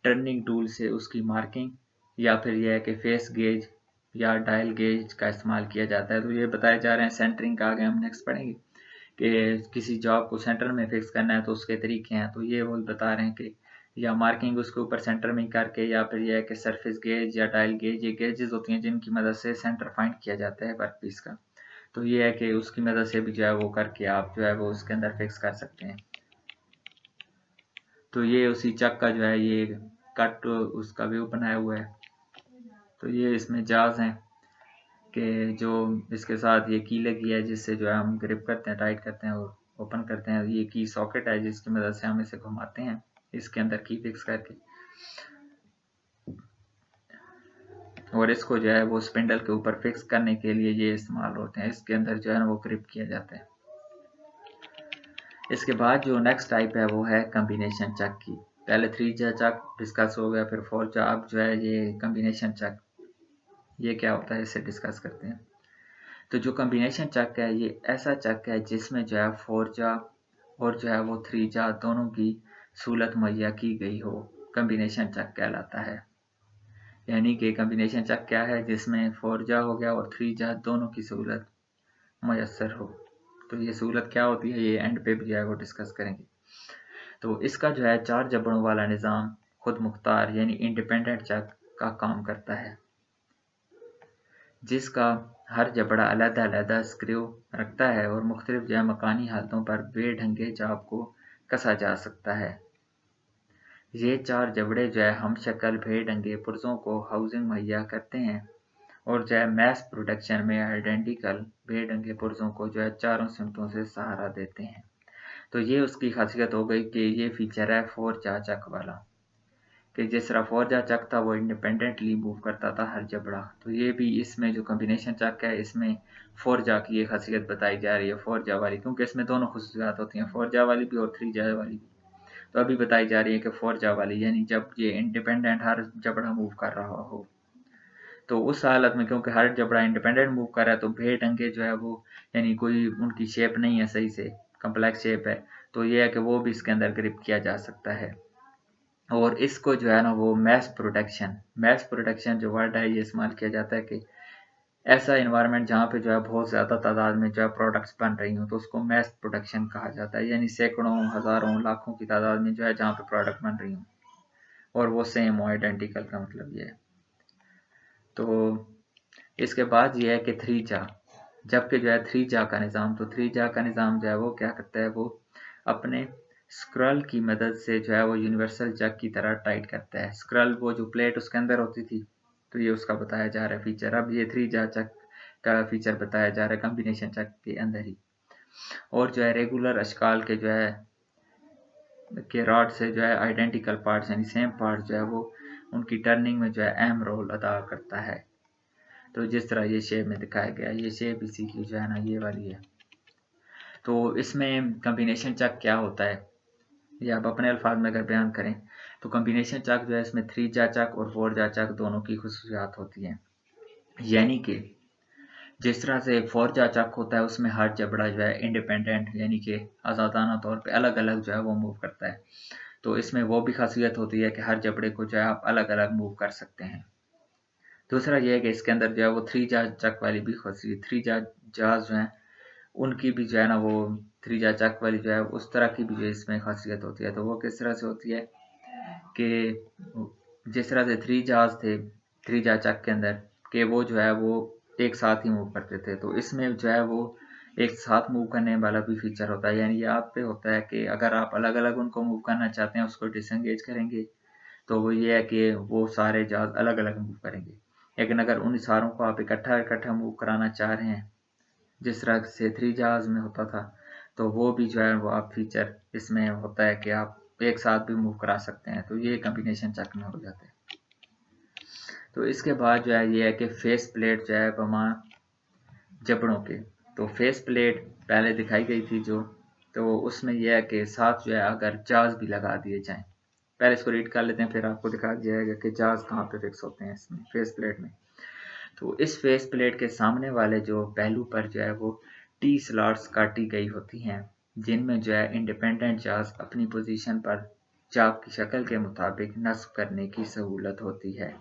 टर्निंग टूल से उसकी मार्किंग या फिर यह है कि फेस गेज या डायल गेज का इस्तेमाल किया जाता है। तो ये बताए जा रहे हैं सेंटरिंग का, आगे हम नेक्स्ट पढ़ेंगे कि किसी जॉब को सेंटर में फिक्स करना है तो उसके तरीके हैं। तो ये वो बता रहे हैं कि या मार्किंग उसके ऊपर सेंटर में करके, या फिर यह है कि सरफेस गेज या डायल गेज, ये गेजेस होती हैं जिनकी मदद से सेंटर फाइंड किया जाता है वर्क पीस का। तो ये है कि उसकी मदद से भी जो है वो करके आप जो है वो उसके अंदर फिक्स कर सकते हैं। तो ये उसी चक का जो है ये कट उसका व्यू बनाया हुआ है। तो ये इसमें जाज हैं कि जो इसके साथ ये की लगी है जिससे जो है हम ग्रिप करते हैं, टाइट करते हैं और ओपन करते हैं। ये की सॉकेट है जिसकी मदद से हम इसे घुमाते हैं इसके अंदर की फिक्स करके, और इसको जो है वो स्पिंडल के ऊपर फिक्स करने के लिए ये इस्तेमाल होते हैं। इसके अंदर जो है वो ग्रिप किया जाता है। इसके बाद जो नेक्स्ट टाइप है वो है कम्बिनेशन चक की। पहले 3 चक डिस्कस हो गया, फिर 4 चक, अब जो है ये कम्बिनेशन चक, ये क्या होता है इसे डिस्कस करते हैं। तो जो कम्बिनेशन चक है ये ऐसा चक है जिसमें जो है 4 जा और जो है वो 3 जा दोनों की सहूलत मुहैया की गई हो, कम्बिनेशन चक कहलाता है। यानी कि कम्बिनेशन चक क्या है, जिसमें 4 जा हो गया और 3 जा दोनों की सहूलत मुयस्सर हो। तो ये सहूलत क्या होती है ये एंड पे भी जो है वो डिस्कस करेंगे। तो इसका जो है 4 जबड़ों वाला निज़ाम खुद मुख्तार यानी इंडिपेंडेंट चक का काम करता है, जिसका हर जबड़ा अलग-अलग स्क्रू रखता है और मुख्तलिफ जो है मकानी हालतों पर बेढंगे जाब को कसा जा सकता है। ये 4 जबड़े जो है हम शक्ल बेढंगे पुर्जों को हाउसिंग मुहैया करते हैं और जो है मैस प्रोडक्शन में आइडेंटिकल बेढंगे पुर्जों को जो है चारों सिमतों से सहारा देते हैं। तो ये उसकी खासियत हो गई कि ये फीचर है 4 जा चक वाला, कि जिस तरह 4 जा चक था वो इंडिपेंडेंटली मूव करता था हर जबड़ा, तो ये भी इसमें जो कम्बिनेशन चक है इसमें 4 जा की ये खासियत बताई जा रही है 4 जा वाली, क्योंकि इसमें दोनों खुसूसियात होती हैं, 4 जा वाली भी और 3 जा वाली भी। तो अभी बताई जा रही है कि 4 जा वाली यानी जब ये इंडिपेंडेंट हर जबड़ा मूव कर रहा हो, तो उस हालत में क्योंकि हर जबड़ा इंडिपेंडेंट मूव कर रहा है तो बेढंगे जो है वो यानी कोई उनकी शेप नहीं है सही से, कम्प्लेक्स शेप है, तो ये है कि वो भी इसके अंदर ग्रिप किया जा सकता है। और इसको जो है ना वो मैस प्रोडक्शन जो वर्ड है ये इस्तेमाल किया जाता है कि ऐसा इन्वायरमेंट जहाँ पे जो है बहुत ज़्यादा तादाद में जो है प्रोडक्ट्स बन रही हो तो उसको मैस प्रोडक्शन कहा जाता है, यानी सैकड़ों, हज़ारों, लाखों की तादाद में जो है जहाँ पे प्रोडक्ट बन रही हो और वो सेम हो, आइडेंटिकल का मतलब ये है। तो इसके बाद ये है कि 3 जा, जबकि जो है 3 जा का निज़ाम, तो 3 जा का निज़ाम जो है वो क्या करता है, वो अपने स्क्रल की मदद से जो है वो यूनिवर्सल चक की तरह टाइट करता है। स्क्रल वो जो प्लेट उसके अंदर होती थी, तो ये उसका बताया जा रहा है फीचर। अब ये 3 जा चक का फीचर बताया जा रहा है कम्बिनेशन चक के अंदर ही। और जो है रेगुलर अशकाल के जो है के रॉड से जो है आइडेंटिकल पार्ट्स यानी सेम पार्ट जो है वो उनकी टर्निंग में जो है अहम रोल अदा करता है। तो जिस तरह ये शेप में दिखाया गया, ये शेप इसी की जो है ना ये वाली है। तो इसमें कम्बिनेशन चक क्या होता है ये आप अपने अल्फाज में अगर बयान करें तो कम्बिनेशन चक जो है इसमें 3 जा चक और 4 जा चक दोनों की खुसूसियात होती हैं। यानी कि जिस तरह से 4 जा चक होता है उसमें हर जबड़ा जो है इंडिपेंडेंट यानी कि आज़ादाना तौर पे अलग अलग जो है वो मूव करता है, तो इसमें वो भी खासियत होती है कि हर जबड़े को जो है आप अलग अलग मूव कर सकते हैं। दूसरा ये है कि इसके अंदर जो है वो 3 जा चक वाली भी खासियत, 3 जा जहाज जो हैं उनकी भी जो है ना वो 3 जा चक वाली जो है उस तरह की भी जो इसमें खासियत होती है। तो वो किस तरह से होती है कि जिस तरह से 3 जहाज थे 3 जा चक के अंदर, कि वो जो है वो एक साथ ही मूव करते थे, तो इसमें जो है वो एक साथ मूव करने वाला भी फीचर होता है, यानी ये आप पे होता है कि अगर आप अलग अलग उनको मूव करना चाहते हैं, उसको डिसंगेज करेंगे तो वो ये है कि वो सारे जहाज अलग अलग मूव करेंगे। लेकिन अगर उन सारों को आप इकट्ठा इकट्ठा मूव कराना चाह रहे हैं जिस तरह से 3 जहाज में होता था, तो वो भी जो है वो आप फीचर इसमें होता है कि आप एक साथ भी मूव करा सकते हैं, तो ये कम्बिनेशन चक में हो जाता है। तो इसके बाद जो है ये है कि फेस प्लेट जो है वहाँ जबड़ों के, तो फेस प्लेट पहले दिखाई गई थी जो, तो उसमें यह है कि साथ जो है अगर जहाज भी लगा दिए जाएं, पहले इसको रीड कर लेते हैं फिर आपको दिखा जाएगा कि जहाज कहाँ पे फिक्स होते हैं इसमें फेस प्लेट में। तो इस फेस प्लेट के सामने वाले जो पहलू पर जो है वो टी स्लॉट्स काटी गई होती हैं, जिनमें जो है इंडिपेंडेंट जहाज अपनी पोजीशन पर चाप की शक्ल के मुताबिक नस्ब करने की सहूलत होती है।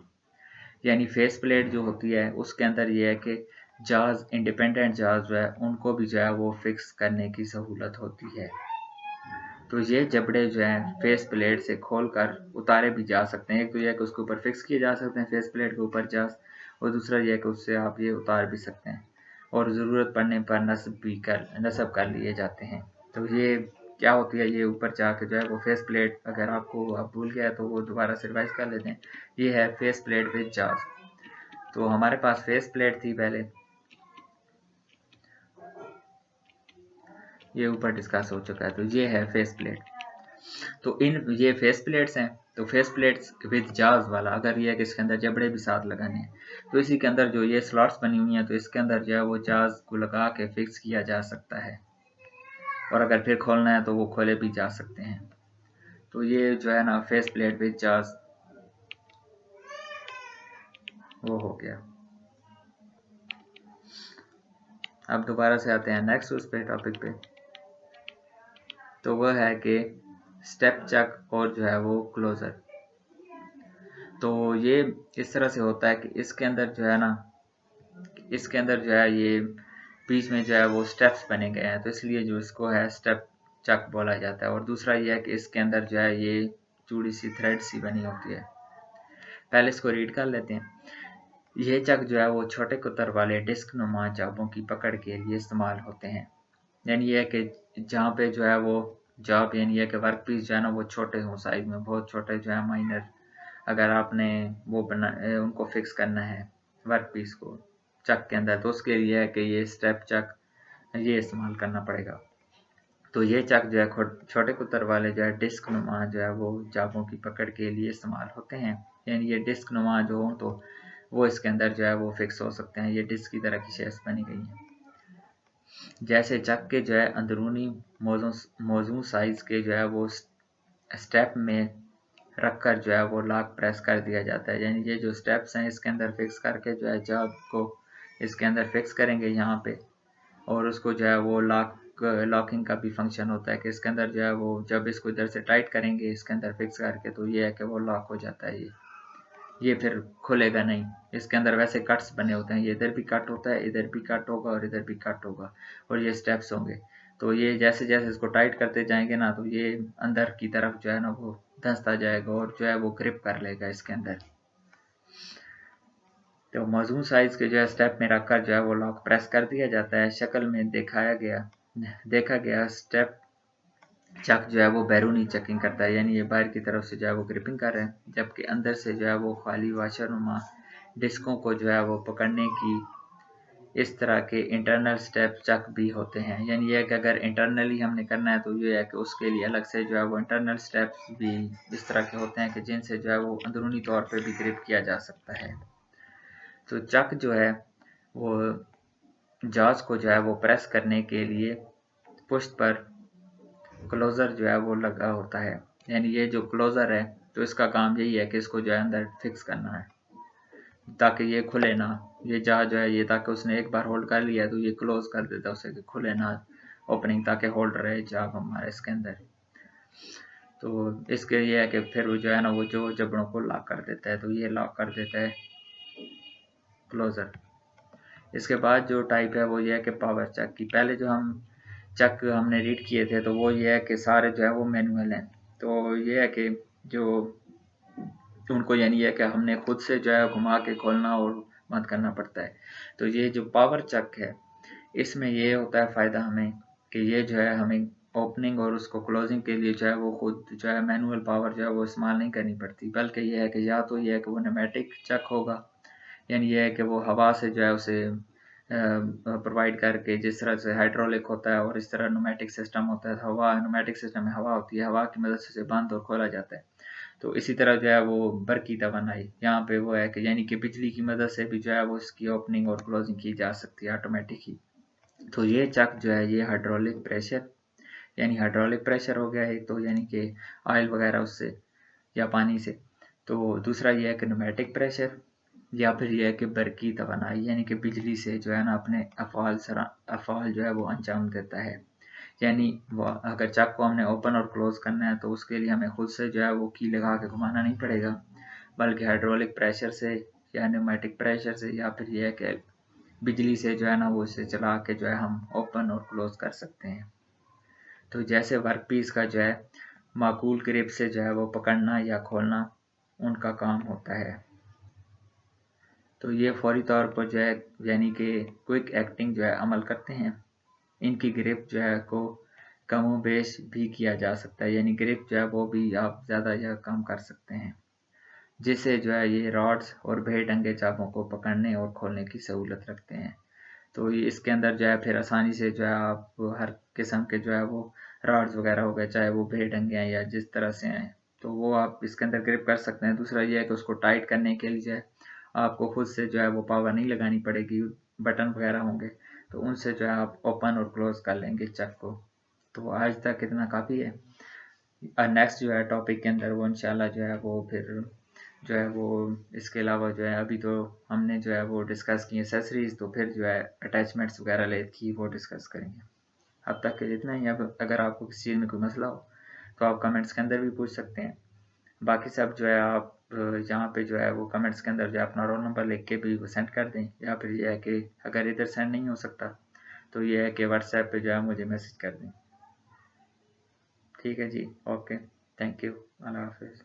यानी फेस प्लेट जो होती है उसके अंदर ये है कि जहाज इंडिपेंडेंट जहाज जो है उनको भी जो है वो फिक्स करने की सहूलत होती है। तो ये जबड़े जो हैं फेस प्लेट से खोल कर उतारे भी जा सकते हैं। एक तो यह है कि उसके ऊपर फिक्स किए जा सकते हैं फेस प्लेट के ऊपर जहाज, और दूसरा यह है कि उससे आप ये उतार भी सकते हैं और ज़रूरत पड़ने पर नस्ब कर लिए जाते हैं। तो ये क्या होती है, ये ऊपर जाके जो है वो फेस प्लेट, अगर आपको आप भूल गया तो वो दोबारा से रिवाइज कर लेते हैं। ये है फेस प्लेट विद जहाज। तो हमारे पास फेस प्लेट थी पहले, ये ऊपर डिस्कस हो चुका है। तो ये है फेस प्लेट। तो ये फेस प्लेट्स हैं, तो फेस प्लेट्स विद जाज वाला अगर ये है कि इसके अंदर जबड़े भी साथ लगाने हैं, तो इसी के अंदर जो ये स्लॉट्स बनी हुई हैं तो इसके अंदर जो है वो जाज को लगा के फिक्स किया जा सकता है, और अगर फिर खोलना है तो वो खोले भी जा सकते हैं। तो ये जो है ना फेस प्लेट विद जाज वो हो गया। अब दोबारा से आते हैं नेक्स्ट उस पे टॉपिक पे, तो वह है कि स्टेप चक और जो है वो क्लोजर। तो ये इस तरह से होता है कि इसके अंदर जो है ना, इसके अंदर जो है ये बीच में जो है वो स्टेप्स बने गए हैं, तो इसलिए जो इसको है स्टेप चक बोला जाता है। और दूसरा ये है कि इसके अंदर जो है ये चूड़ी सी थ्रेड सी बनी होती है। पहले इसको रीड कर लेते हैं। ये चक जो है वो छोटे कुतर वाले डिस्क नुमा जाबों की पकड़ के लिए इस्तेमाल होते हैं। यानी ये है कि जहाँ पे जो है वो जॉब, यानी ये कि वर्क पीस जो है ना वो छोटे हों, साइज में बहुत छोटे जो है माइनर, अगर आपने वो उनको फिक्स करना है वर्क पीस को चक के अंदर, तो उसके लिए है कि ये स्टेप चक ये इस्तेमाल करना पड़ेगा। तो ये चक जो है छोटे कुतर वाले जो है डिस्क नुमा जो है वो जापों की पकड़ के लिए इस्तेमाल होते हैं। यानी ये डिस्क नुमा जो हो तो वो इसके अंदर जो है वो फिक्स हो सकते हैं। ये डिस्क की तरह की शेप्स बनी गई हैं। जैसे चक के जो है अंदरूनी मौजू साइज के जो है वो स्टेप में रखकर जो है वो लॉक प्रेस कर दिया जाता है। यानी ये जो स्टेप्स हैं इसके अंदर फिक्स करके जो है जॉब को इसके अंदर फिक्स करेंगे यहाँ पे, और उसको जो है वो लॉकिंग का भी फंक्शन होता है कि इसके अंदर जो है वो जब इसको इधर से टाइट करेंगे इसके अंदर फिक्स करके, तो ये है कि वो लॉक हो जाता है। ये फिर खुलेगा नहीं। इसके अंदर वैसे कट्स बने होते हैं, ये इधर भी कट होता है, इधर भी कट होगा और इधर भी कट होगा, और ये स्टेप्स होंगे। तो ये जैसे जैसे इसको टाइट करते जाएंगे ना तो ये अंदर की तरफ जो है ना वो धंसता जाएगा और जो है वो ग्रिप कर लेगा इसके अंदर। तो मौजूद साइज के जो है स्टेप में रखकर जो है वो लॉक प्रेस कर दिया जाता है। शक्ल में देखा गया स्टेप चक जो है वो बैरूनी चेकिंग करता है, यानी ये बाहर की तरफ से जो है वो ग्रिपिंग कर रहे हैं, जबकि अंदर से जो है वो खाली वाशरनुमा डिस्कों को जो है वो पकड़ने की इस तरह के इंटरनल स्टेप चक भी होते हैं। यानी ये कि अगर इंटरनली हमने करना है तो ये है कि उसके लिए अलग से जो है वो इंटरनल स्टेप्स भी इस तरह के होते हैं कि जिनसे जो है वो अंदरूनी तौर पे भी ग्रिप किया जा सकता है। तो चक जो है वो जॉज को जो है वो प्रेस करने के लिए पुष्ट पर क्लोजर जो है वो लगा होता है। यानी ये जो क्लोजर है तो इसका काम यही है कि इसको जो है अंदर फिक्स करना है ताकि ये खुले ना। ये जहाज जो है ये ताकि उसने एक बार होल्ड कर लिया तो ये क्लोज कर देता है उसे कि खुले ना ओपनिंग, ताकि होल्ड रहे जहाज हमारे इसके अंदर। तो इसके ये है कि फिर वो जो है ना वो जो जबड़ों को लॉक कर देता है, तो ये लॉक कर देता है क्लोजर। इसके बाद जो टाइप है वो ये है कि पावर चक की। पहले जो हम चक हमने रीड किए थे तो वो ये है कि सारे जो है वो मैनुअल हैं। तो ये है कि जो उनको यानी है कि हमने खुद से जो है घुमा के खोलना और बंद करना पड़ता है। तो ये जो पावर चक है इसमें ये होता है फ़ायदा हमें कि ये जो है हमें ओपनिंग और उसको क्लोजिंग के लिए जो है वो खुद जो है मैनुअल पावर जो है वो इस्तेमाल नहीं करनी पड़ती, बल्कि ये है कि या तो ये है कि वो न्यूमेटिक चक होगा, यानी ये है कि वो हवा से जो है उसे प्रोवाइड करके, जिस तरह से हाइड्रोलिक होता है और इस तरह न्यूमेटिक सिस्टम होता है, हवा न्यूमेटिक सिस्टम में हवा होती है, हवा की मदद से उसे बंद और खोला जाता है। तो इसी तरह जो है वो बरकी तवानाई यहाँ पे वो है कि यानी कि बिजली की मदद से भी जो है वो इसकी ओपनिंग और क्लोजिंग की जा सकती है ऑटोमेटिक ही। तो ये चक जो है ये हाइड्रोलिक प्रेशर, यानी हाइड्रोलिक प्रेशर हो गया एक तो, यानी कि ऑयल वगैरह उससे या पानी से। तो दूसरा ये है कि न्यूमेटिक प्रेशर, या फिर ये है कि बरकी तवानाई, यानी कि बिजली से जो है ना अपने अफ़ाल जो है वो अंजाम देता है। यानी अगर चक को हमने ओपन और क्लोज करना है तो उसके लिए हमें खुद से जो है वो की लगा के घुमाना नहीं पड़ेगा, बल्कि हाइड्रोलिक प्रेशर से या न्यूमेटिक प्रेशर से या फिर ये है कि बिजली से जो है ना वो इसे चला के जो है हम ओपन और क्लोज कर सकते हैं। तो जैसे वर्कपीस का जो है माकूल ग्रिप से जो है वो पकड़ना या खोलना उनका काम होता है। तो ये फौरी तौर पर जो है यानी कि क्विक एक्टिंग जो है अमल करते हैं। इनकी ग्रिप जो है को कमोबेश भी किया जा सकता है, यानी ग्रिप जो है वो भी आप ज़्यादा या कम कर सकते हैं, जिससे जो है ये रॉड्स और बेढंगे चाकों को पकड़ने और खोलने की सहूलत रखते हैं। तो ये इसके अंदर जो है फिर आसानी से जो है आप हर किस्म के जो है वो रॉड्स वगैरह हो गए, चाहे वो बेढंगे हैं या जिस तरह से हैं, तो वो आप इसके अंदर ग्रिप कर सकते हैं। दूसरा ये है कि उसको टाइट करने के लिए जो है आपको खुद से जो है वो पावर नहीं लगानी पड़ेगी, बटन वगैरह होंगे तो उनसे जो है आप ओपन और क्लोज कर लेंगे चक को। तो आज तक इतना काफ़ी है। नेक्स्ट जो है टॉपिक के अंदर वो इंशाल्लाह जो है वो फिर जो है वो इसके अलावा जो है अभी तो हमने जो है वो डिस्कस की एसेसरीज, तो फिर जो है अटैचमेंट्स वगैरह लेट की वो डिस्कस करेंगे। अब तक के इतना ही। अब अगर आपको किसी चीज़ में कोई मसला हो तो आप कमेंट्स के अंदर भी पूछ सकते हैं। बाकी सब जो है आप यहाँ पे जो है वो कमेंट्स के अंदर जो है अपना रोल नंबर लिख के भी वो सेंड कर दें, या फिर ये है कि अगर इधर सेंड नहीं हो सकता तो ये है कि व्हाट्सएप पे जो है मुझे मैसेज कर दें। ठीक है जी, ओके, थैंक यू, अल्लाह हाफिज़।